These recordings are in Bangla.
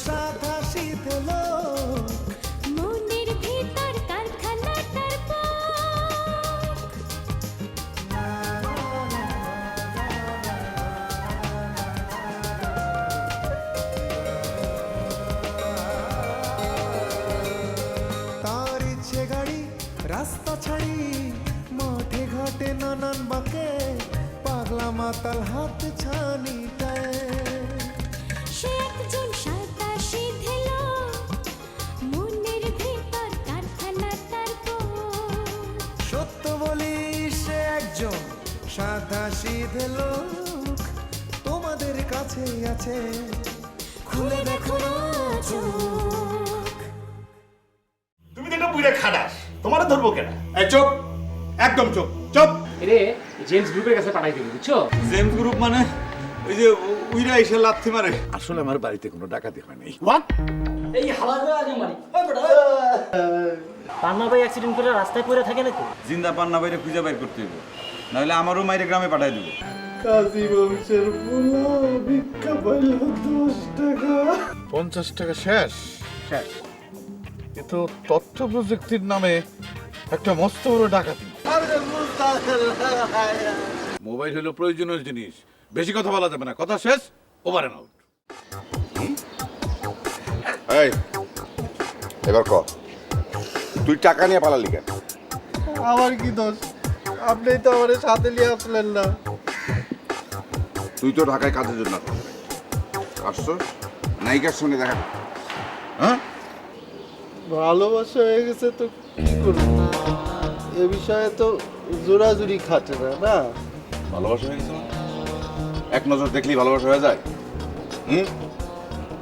সাদা শীতে লোক, মনের ভিতর কারখানাটার পাক। তার ইচ্ছে গাড়ি রাস্তা ছাড়ি, মাঠে ঘাটে নানান বাঁকে, পাগলা মাতাল হাত ছানিটায়। সে একজন সাদা সিধে লোক, মনের ভিতর কারখানাটার পাক। সত্য বলি সে একজন সাদা সিধে লোক, তোমাদের কাছেই আছে, খুলে দেখো না চোখ। তুমি তো একটা বুইড়া খাটাস, তোমারে ধরবো কেন? এই চুপ, একদম চুপ চুপ। এরে জেমস গ্রুপের কাছে পাঠাই দিবি, বুঝছো? জেমস গ্রুপ মানে ওই যে উইরা এসে লাথি মারে। আসলে আমার বাড়িতে কোনো ডাকাতি হয় নাই। হোয়াট? এই হালা করে আগে মারি। ওই বেটা, পান্না ভাই অ্যাক্সিডেন্ট করে রাস্তায় পড়ে থাকে নাকি? জিন্দা পান্না বাইরে খুঁজে বাইর করতে হইব, নাহলে আমারও মাইরে গ্রামে পাঠাই দিব। কাজী বংশের পোলা ভিক্ষা পাইল 10 টাকা। 50 টাকা শেষ শেষ। কিন্তু তথ্য প্রযুক্তির নামে একটা মস্ত বড় ডাকাতি। মোবাইল হলো প্রয়োজনীয় জিনিস, বেশি কথা বলা যাবে না। কথা শেষ, ওভার এন্ড আউট। এই এবার ক, তুই টাকা নিয়ে পালালি কেন? আমার কি দোষ? আপনি তো আমার সাথে নিয়ে আসলেন না। তুই তো ঢাকায় কাজের জন্য আসছো, নায়িকার সঙ্গে দেখা করতে। হ্যাঁ, ভালোবাসা হয়ে গেছে তো কি করব? এ বিষয়ে তো জোরাজুরি খাটে না, না? ভালোবাসা হয়ে গেছে মানে? এক নজর দেখলেই ভালোবাসা হয়ে যায়? হুম,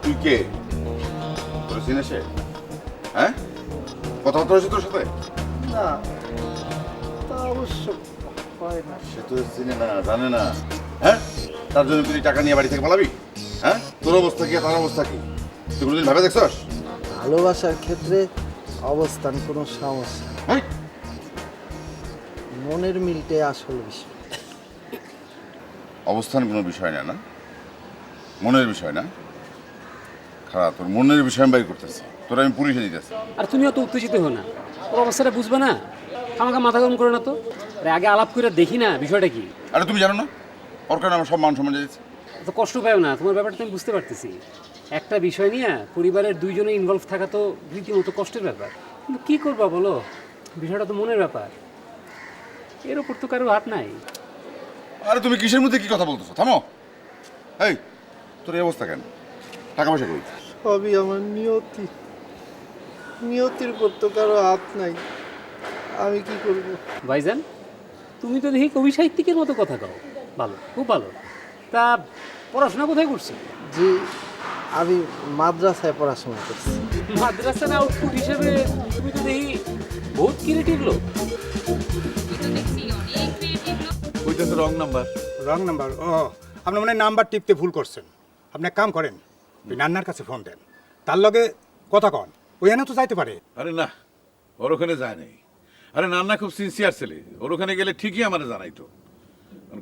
তুই কে? তোর চিনে সে? হ্যাঁ, কথাবার্তা হয়েছে তোর সাথে? না, তা অবশ্য হয় না। সে তো চিনে না, জানে না। হ্যাঁ, তার জন্য তুই টাকা নিয়ে বাড়ি থেকে পালাবি? হ্যাঁ, তোর অবস্থা কি তার অবস্থা কি তুই কোনোদিন ভাবে দেখছস? ভালোবাসার ক্ষেত্রে অবস্থান কোনো সমস্যা, হ্যাঁ, মনের মিলটে আসল বিষয়। অবস্থান কোনো বিষয় না, না মনের বিষয় না। খারাপ, তোর মনের বিষয় আমি বাইর করতেছি, তোর আমি পুলিশে দিতেছি। আর তুমিও তো উত্তেজিত হো না, ওর অবস্থাটা বুঝবে না। আমাকে মাথা গরম করে না তো। আরে আগে আলাপ করে দেখি না বিষয়টা কি। আরে তুমি জানো না ওর কারণে আমার সব মান সম্মান যাচ্ছে। তো কষ্ট পাও না, তোমার ব্যাপারটা আমি বুঝতে পারতেছি। একটা বিষয় নিয়ে পরিবারের দুইজনে ইনভলভ থাকা তো রীতিমতো কষ্টের ব্যাপার। কিন্তু কী করবা বলো, বিষয়টা তো মনের ব্যাপার, এর ওপর তো কারো হাত নাই। আরে তুমি কিসের মধ্যে কি কথা বলতেছো? থামো। এই, তোর এই অবস্থা কেন? টাকা পয়সা কই? সবই আমার নিয়তি, নিয়তির উপর তো কারো হাত নাই। আমি কি করব? ভাইজান, তুমি তো দেখি কবি সাহিত্যিকের মতো কথা কও। ভালো, খুব ভালো। তা পড়াশোনা কোথায় করছো? জি, আমি মাদ্রাসায় পড়াশোনা করছি। মাদ্রাসার আউটপুট হিসেবে তুমি তো দেখি বহুত ক্রিয়েটিভ লোক। ওইটা তো রং নাম্বার। Wrong number? ও, আপনি মানে নাম্বার টিপতে ভুল করছেন। আপনি এক কাম করেন, ওই নান্নার কাছে ফোন দেন, তার লগে কথা কন, ওই এনে তো যাইতে পারে। আরে না, ওর ওখানে যায় নাই। আরে নান্না খুব সিনসিয়ার ছেলে, ওর ওখানে গেলে ঠিকই আমার জানাইতো।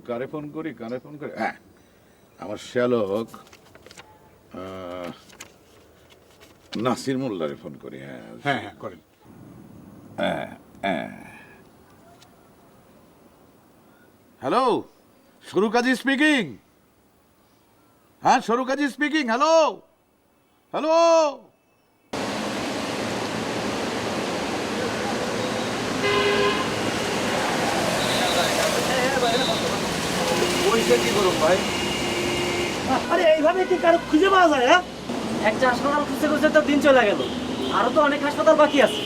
কারে ফোন করি, কারে ফোন করি? হ্যাঁ, আমার শ্যালক নাসির মোল্লারে ফোন করি। হ্যাঁ হ্যাঁ হ্যাঁ করেন। হ্যালো, সরু কাজী স্পিকিং। হ্যাঁ, সরু কাজী স্পিকিং। Hello hello. কি করুন ভাই? আরে এইভাবে কি কারো খুঁজে পাওয়া যায়? হ্যাঁ, একটা হাসপাতাল খুঁজতে খুঁজতে তো দিন চলে গেল, আরো তো অনেক হাসপাতাল বাকি আছে।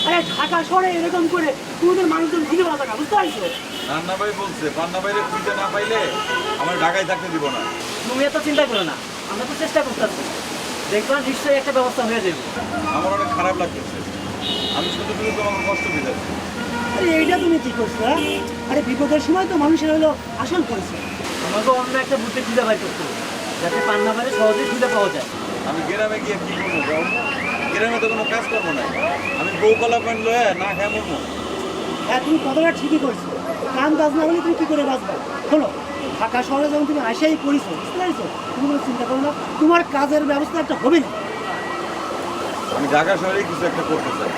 আরে ঢাকা শহরে এরকম করে তোমাদের মানুষজন খুঁজে পাওয়া যায় না, বুঝতে পারছো? নান্না ভাই বলছে পান্না বাইরে খুঁজে না পাইলে আমার ঢাকায় থাকতে দিব না। তুমি এত চিন্তা করো না, আমরা তো চেষ্টা করতেছি, দেখবা নিশ্চয়ই একটা ব্যবস্থা হয়ে যাবে। আমার অনেক খারাপ লাগতেছে, আমি শুধু শুধু তোমাকে কষ্ট দিতেছি। আরে এইটা তুমি কি করছো? হ্যাঁ, আরে বিপদের সময় তো মানুষের হলো আসল পরিচয়। আমাকে অন্য একটা বুদ্ধি খুঁজে বাই করতে হবে, যাতে পান্না বাইরে সহজেই খুঁজে পাওয়া যায়। আমি গ্রামে গিয়ে কি করবো যাও? গ্রামে তো কোনো কাজ করবো না, আমি বউ কলা প্যান্ট লয়ে না খাই মরবো। হ্যাঁ, তুমি কথাটা ঠিকই করছো, কাম কাজ না হলে তুমি কি করে বাঁচবে? শোনো, ঢাকা শহরে যখন তুমি আসাই করেছো, বুঝতে পারছো, তুমি কোনো চিন্তা করো না, তোমার কাজের ব্যবস্থা একটা হবে না। আমি ঢাকা শহরে কিছু একটা করতে চাই,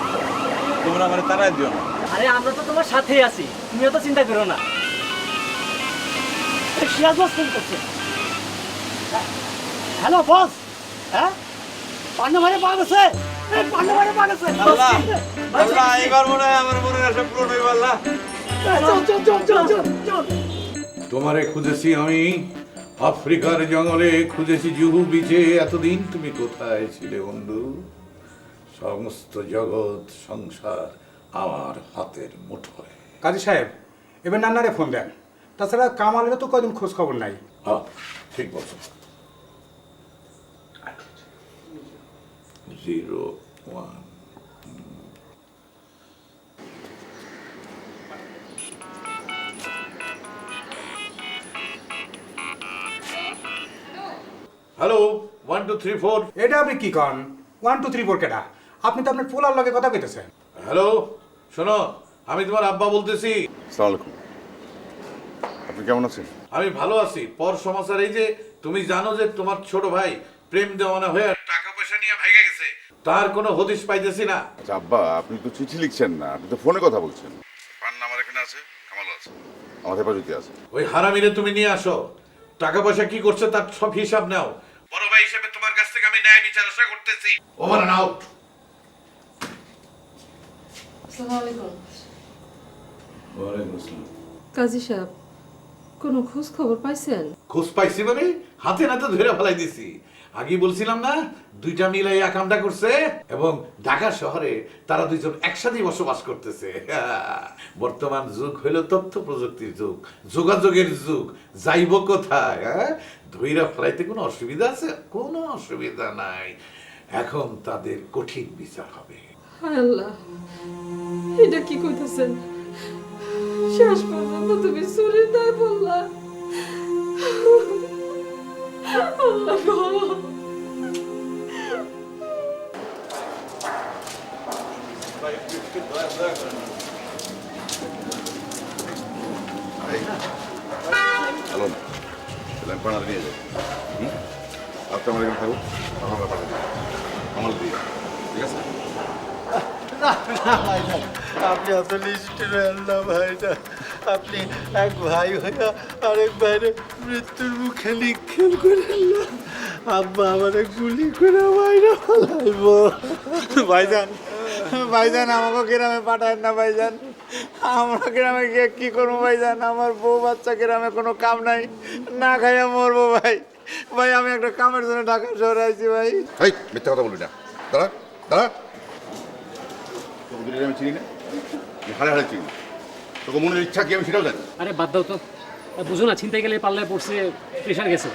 তোমরা আমার তারাই দিও না। আরে আমরা তো তোমার সাথেই আছি, তুমিও তো চিন্তা করো না। সিরাজ বস ফোন করছে। হ্যালো বস, হ্যাঁ পান্না ভাইয়া পা গেছে, পান্না ভাইয়া পা গেছে। আল্লাহ আল্লাহ, এবার মনে হয় আমার মনের আশা পূরণ হইব। আল্লাহ চল চল চল চল চল চল। তোমারে খুঁজেছি আমি আফ্রিকার জঙ্গলে, খুঁজেছি জুহু বিচে। এতদিন তুমি কোথায় ছিলে বন্ধু? সমস্ত জগৎ সংসার আমার হাতের মুঠোয়। কাজী সাহেব, এবার নান্নারে ফোন দেন। তাছাড়া কামালেরও তো কদিন খোঁজ খবর নাই। হ্যাঁ, ঠিক বলছো। 01 হ্যালো 1 2 3 4। এটা আপনি কি কন? 1 2 3 4 কেটা? আপনি তো আপনার পোলার লগে কথা কইতেছেন। হ্যালো, শোনো, আমি তোমার আব্বা বলতেছি। আসসালামু আলাইকুম। আপনি কেমন আছেন? আমি ভালো আছি। পর সমাচার এই যে তুমি জানো যে তোমার ছোট ভাই প্রেম দেওয়ানা হয়ে টাকা পয়সা নিয়ে ভাইগা গেছে, তার কোনো হদিশ পাইতেছি না। আচ্ছা আব্বা, আপনি তো চিঠি লিখছেন না, আপনি তো ফোনে কথা বলছেন। পান্না আমার এখানে আছে, কামালও আছে, আমার হেফাজতে আছে। ওই হারামিরে তুমি নিয়ে আসো, টাকা পয়সা কি করছে তার সব হিসাব নাও। বড় ভাই হিসেবে তোমার কাছ থেকে আমি ন্যায় বিচার আশা করতেছি। Over and out. আসসালামু আলাইকুম। ওয়ালাইকুম আসসালাম। কাজী সাহেব, কোনো খোঁজ খবর পাইছেন? খোঁজ পাইছি মানে হাতে নাতে ধরে ফেলাই দিছি। আগে বলছিলাম না, দুইটা মিলে এই কামটা করছে এবং ঢাকা শহরে তারা দুইজন একসাথেই বসবাস করতেছে। বর্তমান যুগ হইল তথ্য প্রযুক্তির যুগ, যোগাযোগের যুগ। যাইব কোথায়? ধইরা ফেলাইতে কোনো অসুবিধা আছে? কোনো অসুবিধা নাই। এখন তাদের কঠিন বিচার হবে। হায় আল্লাহ, এটা কি কইতেছেন? শেষ পর্যন্ত তুমি চুরির দায় বললা। আল্লাহ গো। হ্যালো, তাহলে আমি পানাটা নিয়ে যাই। আপনি আমার এখানে থাকুন, আমার পাঠাতে দিন, আমার দিয়ে, ঠিক আছে? না না ভাইজান, আপনি এত নিষ্ঠুর হলেন না ভাইজান। আপনি এক ভাই হইয়া আরেক ভাইয়ের মৃত্যুর মুখে নিক্ষেপ করেন না। আব্বা আমার গুলি করে বাইরে ফেলাইব। ভাইজান, ভাইজান আমাকে গ্রামে পাঠায় না ভাইজান। আমরা গ্রামে গিয়ে কি করবো ভাইজান? আমার বউ বাচ্চা গ্রামে কোনো কাম নাই, না খাইয়া মরবো ভাই। ভাই আমি একটা কামের জন্য ঢাকা শহরে আইছি ভাই। এই মিথ্যা কথা বলবি না, দাঁড়া দাঁড়া। তোকে দুটো আমি চিনি না, আমি হাড়ে হাড়ে চিনি। তোকে মনের ইচ্ছা কি আমি সেটাও জানি। আরে বাদ দাও তো, বুঝো না, ছিনতাই গেলে পাল্লায় পড়ছে, প্রেশার গেছে,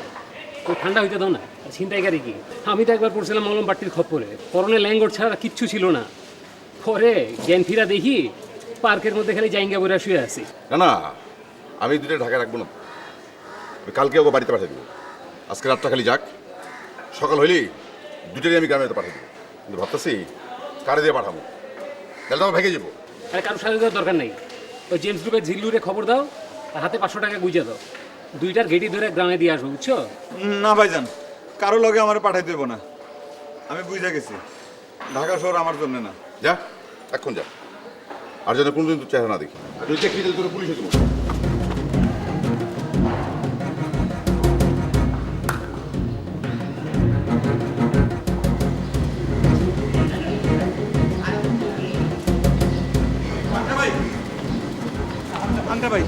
তো ঠান্ডা হইতে দাও না। ছিনতাইকারী কি? আমি তো একবার পড়ছিলাম মলম বাট্টির খপ্পরে, পরনে ল্যাঙ্গট ছাড়া কিচ্ছু ছিল না। পরে জ্ঞান ফিরা দেখি পার্কের মধ্যে খালি জাইঙ্গা বইরা শুয়ে আছি। না না, আমি দুটো ঢাকা রাখবো না, আমি কালকে ওকে বাড়িতে পাঠিয়ে দেবো। আজকে রাতটা খালি যাক, সকাল হইলেই দুটোরই আমি গ্রামে পাঠিয়ে দেবো। কিন্তু ভাবতেছি কারে দিয়ে পাঠাবো, তাহলে তো আমার ভেঙে যাবো। আরে কারোর সাথে দেওয়ার দরকার নেই। ওই জেমস গ্রুপের ঝিল্লুরে খবর দাও আর হাতে 500 টাকা গুইজা দাও, দুইটার গেটি ধরে গ্রামে দিয়ে আসবো, বুঝছো? না ভাইজান, কারো লগে আমার পাঠাই দেবো না। আমি বুঝে গেছি, ঢাকা শহর আমার জন্য না। যা, এখন যা, আর যেন কোনোদিন তোর চেহারা না দেখি। আর তুই চাকরি দিলে তোকে পুলিশে দেবো। পাঙ্কা ভাই,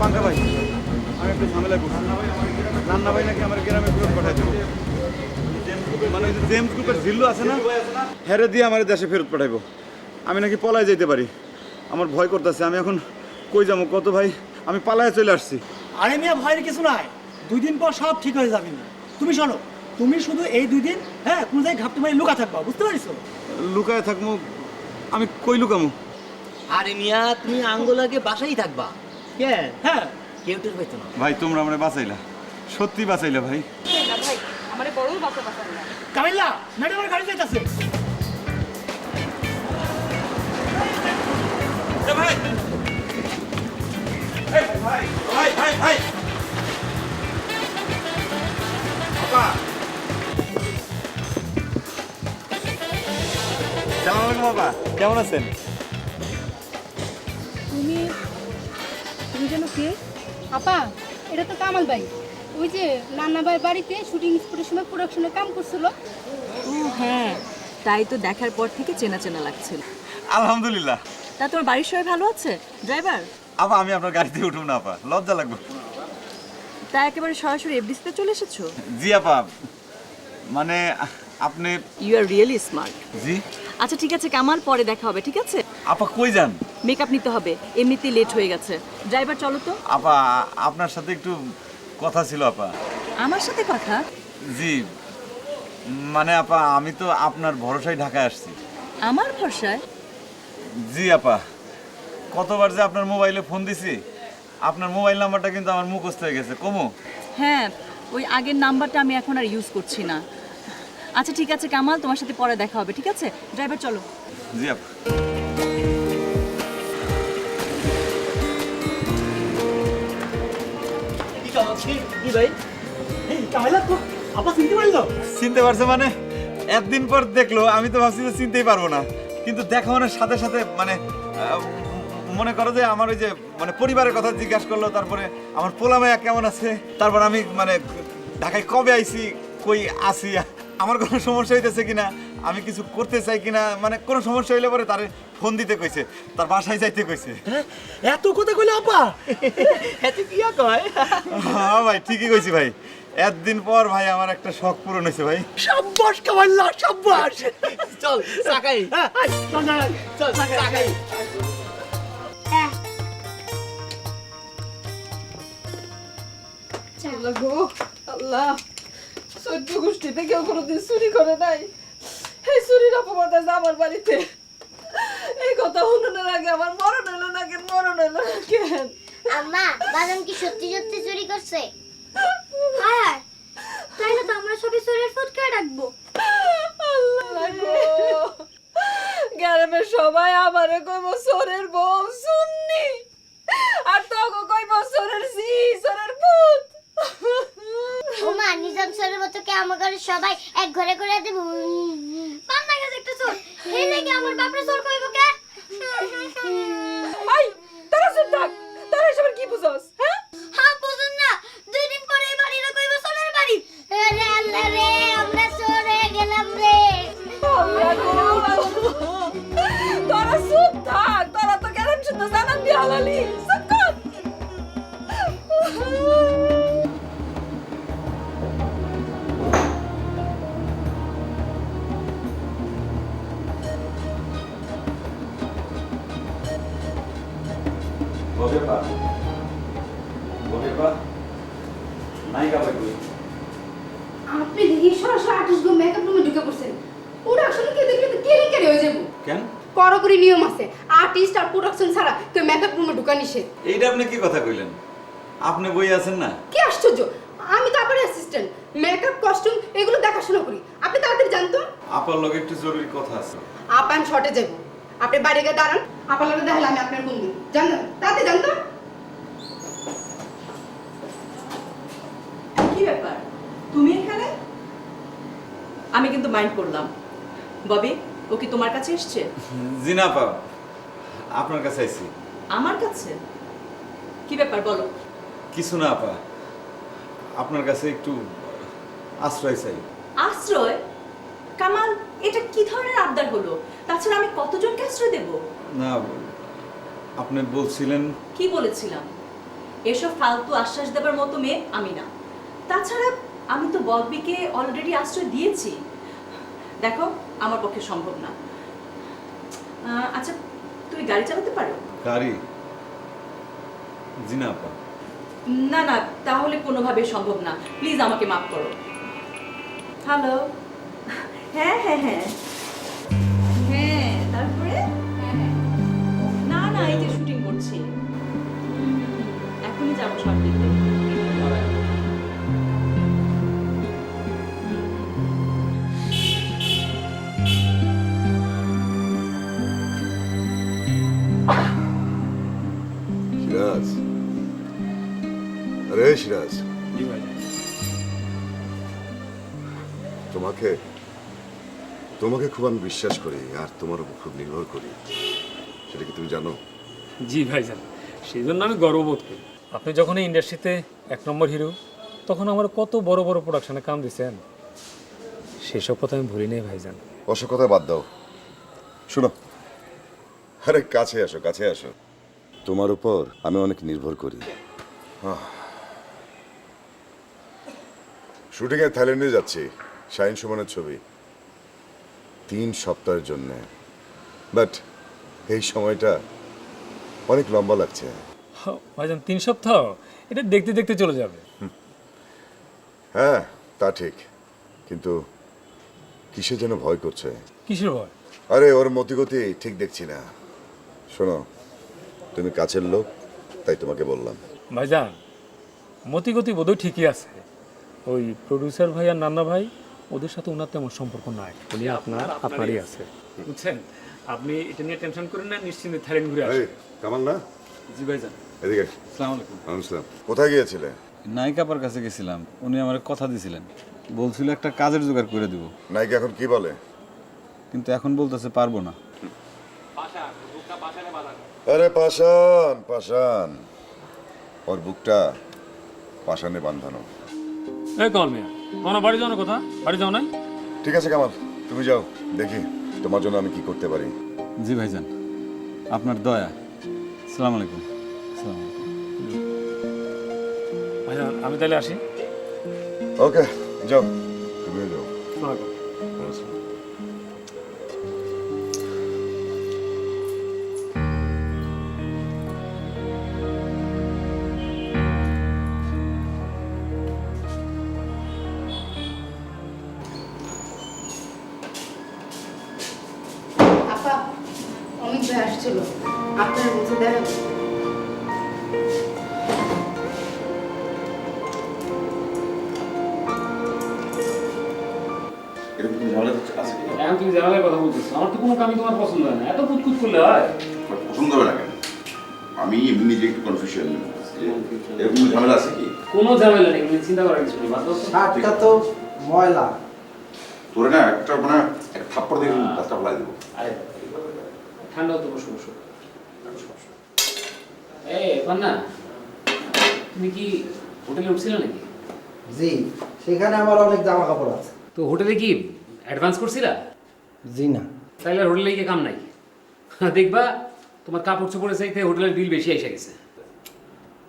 পাঙ্কা ভাই, আমি একটু ঝামেলায় পড়ছি। রান্না ভাই নাকি আমার গ্রামে ফেরত পাঠাই দেবো। মানে ওই যে জেমস গ্রুপের জিল্লু আছে না, হেরে দিয়ে আমার দেশে ফেরত পাঠাইবো। আমি নাকি পলায় যেতে পারি, আমার ভয় করতেছে। আমি এখন কই যাবো কত ভাই? আমি পালায় চলে আসছি। আরে মিয়া, ভয়ের কিছু নাই, 2 দিন পর সব ঠিক হয়ে যাবে। তুমি শোনো, তুমি শুধু এই 2 দিন কোনো জায়গায় ঘাপটি মারি লুকা থাকবা, বুঝতে পারিছো? লুকায় থাকবো? আমি কই লুকামো? আরে মিয়া, তুমি আঙ্গোলাকে বাসাই থাকবা। হ্যাঁ, কেউ টের পাইতো না। ভাই তোমরা আমার বাঁচাইলা, সত্যি বাঁচাইলা ভাই। ভাই, আমারে বড় বাচ্চা বাঁচান না। কামিল্লা, ম্যাডামের গাড়ি যাইতাছে। ভাই ভাই ভাই ভাই ভাই আসছেন? তুমি তুমি যেন কে? আপা, এটা তো কামাল ভাই। ওই যে নান্না ভাই বাড়িতে শুটিং স্পটের সময় প্রোডাকশনে কাম করছিল। ও হ্যাঁ, তাই তো দেখার পর থেকে চেনা চেনা লাগছিল। আলহামদুলিল্লাহ। তা তোমার বাড়ির সবাই ভালো আছে? ড্রাইভার? আপা আমি আপনার গাড়িতে উঠব না আপা, লজ্জা লাগবে। তা একেবারে সরাসরি এফডিসিতে চলে এসেছো? জি আপা, মানে আপনি ইউ আর রিয়েলি স্মার্ট। জি আচ্ছা ঠিক আছে কামাল, পরে দেখা হবে, ঠিক আছে? আপা কই যান? মেকআপ নিতে হবে, এমনিতেই লেট হয়ে গেছে। ড্রাইভার চলো তো। আপা আপনার সাথে একটু কথা ছিল আপা। আমার সাথে কথা? জি মানে আপা আমি তো আপনার ভরসায় ঢাকায় আসছি। আমার ভরসায়? জি আপা, কতবার যে আপনার মোবাইলে ফোন দিছি, আপনার মোবাইল নাম্বারটা কিন্তু আমার মুখস্থ হয়ে গেছে। কমু? হ্যাঁ, ওই আগের নাম্বারটা আমি এখন আর ইউজ করছি না। আচ্ছা ঠিক আছে কামাল, তোমার সাথে পরে দেখা হবে, ঠিক আছে? ড্রাইভার চলো। জি আপা। কি ভাই, এই কামাইলা তো আপা চিনতে পারলো? চিনতে পারছে মানে? একদিন পর দেখলো, আমি তো ভাবছি যে চিনতেই পারবো না, কিন্তু দেখা মানে সাথে সাথে মানে মনে করো যে আমার ওই যে মানে পরিবারের কথা জিজ্ঞাসা করলো, তারপরে আমার পোলামাইয়া কেমন আছে, তারপর আমি মানে ঢাকায় কবে আইছি, কই আসি, আমার কোনো সমস্যা হইতেছে কিনা, আমি কিছু করতে চাই কিনা, মানে কোনো সমস্যা হইলে পরে তারে ফোন দিতে কইছে, তার বাসায় যাইতে কইছে। এত কথা কইলো আপা? এত কি কয়? হ্যাঁ ভাই, ঠিকই কইছি ভাই। একদিন পর ভাই আমার একটা শখ পূরণ হয়েছে ভাই। সাব্বাস কামাইলা, সাব্বাস। চল সাকাই, চল না, চল সাকাই। আল্লাহ গো, আল্লাহ, সহ্য গোষ্ঠীতে কেউ কোনোদিন চুরি করে নাই। এই চুরির অপবাদ আছে আমার বাড়িতে। এই কথা শুনানোর আগে আমার মরণ হলো না কেন, মরণ হলো না কেন? আম্মা, বাদাম কি সত্যি সত্যি চুরি করছে? হ্যাঁ, তাইলে তো আমরা সবাই চোরের ফুটকায় ডাকবো। আল্লাহ গো, গ্রামের সবাই আমারে কইব চোরের বউ শুননি, আর তোকে কইব চোরের জি, চোরের ভূত। ওমা, নিজাম স্যারের মতো কি আমার ঘরে সবাই এক ঘরে করে দেব? পান্না গেছে একটা চোর, এই নাকি আমার বাপরে চোর কইব কে? আই, তারা চুপ থাক, তারা এসবের কি বুঝছস? হ্যাঁ হ্যাঁ, বুঝুন না, 2 দিন পরে এই বাড়িটা কইব চোরের বাড়ি। আরে আল্লাহ রে, আমরা চোর হয়ে গেলাম রে। আল্লাহ গো, তারা চুপ থাক, তারা তো কেন শুধু জানান দিয়ে হালালি। চুপ কর। আপনি দেখি সরাসরি আর্টিস্ট গো মেকআপ রুমে ঢুকে পড়ছেন। প্রোডাকশন কে দেখলে তো কেলেঙ্কারি হয়ে যাবো। কেন? কড়াকড়ি নিয়ম আছে, আর্টিস্ট আর প্রোডাকশন ছাড়া কেউ মেকআপ রুমে ঢুকা নিষেধ। এইটা আপনি কি কথা কইলেন? আপনি বই আছেন না? কি আশ্চর্য, আমি তো আপনার অ্যাসিস্ট্যান্ট, মেকআপ কস্টিউম এগুলো দেখাশোনা করি। আপনি তাড়াতাড়ি জানতো। আপার লগে একটু জরুরি কথা আছে। আপা আমি শর্টে যাবো, আপনি বাইরে গিয়ে দাঁড়ান, আপার লগে দেখালে আমি আপনার বন্ধু। জানতো, তাড়াতাড়ি জানতো। কি ব্যাপার, তুমি এখানে? আমি কিন্তু মাইন্ড করলাম। ববি, ও কি তোমার কাছে এসছে? জি না আপা, আপনার কাছে আইছি। আমার কাছে? কি ব্যাপার বলো। কিছু না আপা, আপনার কাছে একটু আশ্রয় চাই। আশ্রয়? কামাল, এটা কি ধরনের আবদার হলো? তাছাড়া আমি কতজনকে আশ্রয় দেব? না, আপনি বলছিলেন। কি বলেছিলাম? এসব ফালতু আশ্বাস দেবার মতো মেয়ে আমি না। তাছাড়া আমি তো বববিকে অলরেডি আশ্রয় দিয়েছি। দেখো, আমার পক্ষে সম্ভব না। আচ্ছা, তুমি গাড়ি চালাতে পারো? গাড়ি? জি না আপা। না না, তাহলে কোনোভাবে সম্ভব না। প্লিজ আমাকে মাফ করো। হ্যালো। হ্যাঁ হ্যাঁ হ্যাঁ হ্যাঁ, তারপরে? না না, এই যে শুটিং করছি, এখনই যাবো শর্ট দিতে। সিরাজ, আরে সিরাজ, তোমাকে তোমাকে খুব আমি বিশ্বাস করি আর তোমার উপর খুব নির্ভর করি, সেটা কি তুমি জানো? জি ভাইজান, সেই জন্য আমি গর্ববোধ করি। আপনি যখন এই ইন্ডাস্ট্রিতে 1 নম্বর হিরো, তখন আমার কত বড় বড় প্রোডাকশনে কাম দিয়েছেন, সেসব কথা আমি ভুলি নেই ভাইজান। অসব কথা বাদ দাও, শোনো, আরে কাছে আসো, কাছে আসো। তোমার উপর আমি অনেক নির্ভর করি। শুটিংয়ে থাইল্যান্ডে যাচ্ছি, শাহিন সুমনের ছবি, 3 সপ্তাহের জন্য। বাট এই সময়টা অনেক লম্বা লাগছে। ভাইজান 3 সপ্তাহ, এটা দেখতে দেখতে চলে যাবে। হ্যাঁ তা ঠিক, কিন্তু কিসে যেন ভয় করছে। কিসের ভয়? আরে ওর মতিগতি ঠিক দেখছি না। শোনো, তুমি কাছের লোক, তাই তোমাকে বললাম। ভাইজান মতিগতি বোধহয় ঠিকই আছে, ওই প্রডিউসার ভাই আর নান্না ভাই, ওদের সাথে ওনার তেমন সম্পর্ক নাই, উনি আপনারই আছে, বুঝছেন? আপনি এটা নিয়ে টেনশন করেন না, নিশ্চিন্তে থাইল্যান্ড ঘুরে আসেন। কামাল না? জি ভাইজান। এদিকে। আসসালামু আলাইকুম। আসসালাম। কোথায় গিয়েছিলে? নায়িকাপার কাছে গেছিলাম, উনি আমার কথা দিছিলেন, বলছিল একটা কাজের জোগাড় করে দিব। নায়িকা এখন কি বলে? কিন্তু এখন বলতেছে পারবো না। আরে পাষাণ, পাষাণ, ওর বুকটা পাষাণে বাঁধানো। এই কল মিয়া, তোমরা বাড়ি যাও না? কথা বাড়ি যাও নাই? ঠিক আছে কামাল, তুমি যাও, দেখি তোমার জন্য আমি কি করতে পারি। জি ভাইজান, আপনার দয়া। আসসালামু আলাইকুম। আসসালামু আলাইকুম। ভাইজান আমি তাহলে আসি। ওকে, যাও, তুমিও যাও। আপা, অনেক ভাই আসছিল, আপনার বলছে দেখেন। এখন তুমি জানালার কথা বলতেছো, আমার তো কোনো কামই তোমার পছন্দ হয় না, এত কুতকুত করলে হয়? পছন্দ হবে না কেন? আমি এমনি নিজে একটু কনফিউশন, এরকম ঝামেলা আছে কি? কোনো ঝামেলা নেই, তুমি চিন্তা করার কিছু নেই। বাদ দাও তো। শার্টটা তো ময়লা। তোরে না একটা মানে একটা থাপ্পড় দিয়ে রাস্তা ফেলাই দেবো। আরে ঠান্ডা হতো, বসো বসো। এই পান্না, তুমি কি হোটেলে উঠছিলে নাকি? জি, সেখানে আমার অনেক জামা কাপড় আছে। তো হোটেলে কি অ্যাডভান্স করছিলা? জি না। তাইলে আর হোটেলে গিয়ে কাম নাই। দেখবা তোমার কাপড় চোপড়ের চাইতে হোটেলের বিল বেশি এসে গেছে।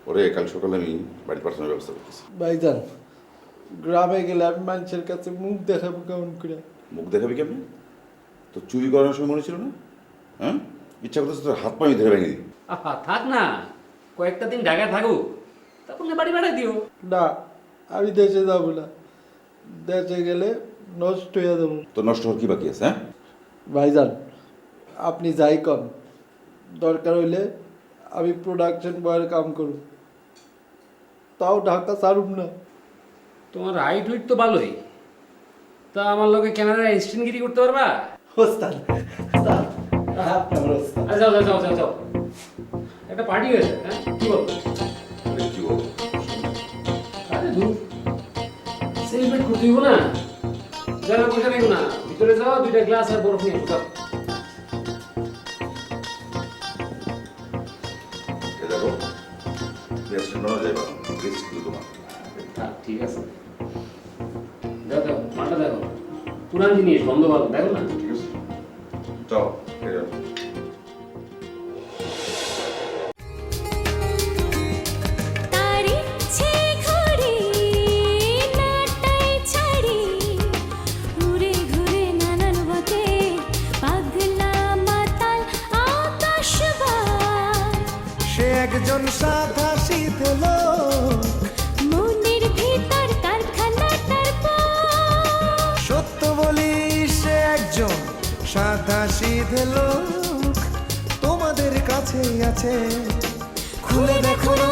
ওরে কাল সকালে আমি বাড়ি পাঠানোর ব্যবস্থা করতেছি। ভাইজান, গ্রামে গেলে আমি মানুষের কাছে মুখ দেখাবো কেমন করে? মুখ দেখাবি কেমন? তো চুরি করার সময় মনে ছিল না? হ্যাঁ, ইচ্ছা করতেছে তোর হাত পা আমি ধরে ভেঙে দিই। আহা থাক না, কয়েকটা দিন ঢাকায় থাকো, তারপর না বাড়ি বাড়াই দিও। না, আমি দেশে যাবো না, দেশে গেলে নষ্ট হয়ে যাবো। তো নষ্ট হওয়ার কি বাকি আছে? হ্যাঁ ভাইজান, আপনি যাই কন, দরকার হইলে আমি প্রোডাকশন বয়ের কাম করব, তাও ঢাকা ছাড়ুম না। তোমার হাইট হুইট তো ভালোই, তা আমার লোকে ক্যামেরায় স্ক্রিনগিরি করতে পারবা? ওস্তাদ, আপনার ওস্তাদ। আরে যাও যাও যাও যাও যাও, একটা পার্টি হয়েছে। হ্যাঁ কি বলবো? কি বলবো? আরে ধুর, সেলিব্রেট করতে হইব না, যারা বসে থাকো না, ভিতরে যাও, 2টা গ্লাস আর বরফ নিয়ে যাও। দেখো রেস্টুরেন্ট না যাইবা, গেস্ট গুলো তোমার। হ্যাঁ ঠিক আছে, দেখো দেখো মালটা দেখো, পুরান জিনিস, বন্ধ ভালো, দেখো না? ঠিক আছে, যাও, এই যাও। একজন সাদা শীত লোক, মনের ভিতর কারখানা তার সত্য বলি সে একজন সাদা শীত লোক, তোমাদের কাছেই আছে, খুলে দেখো না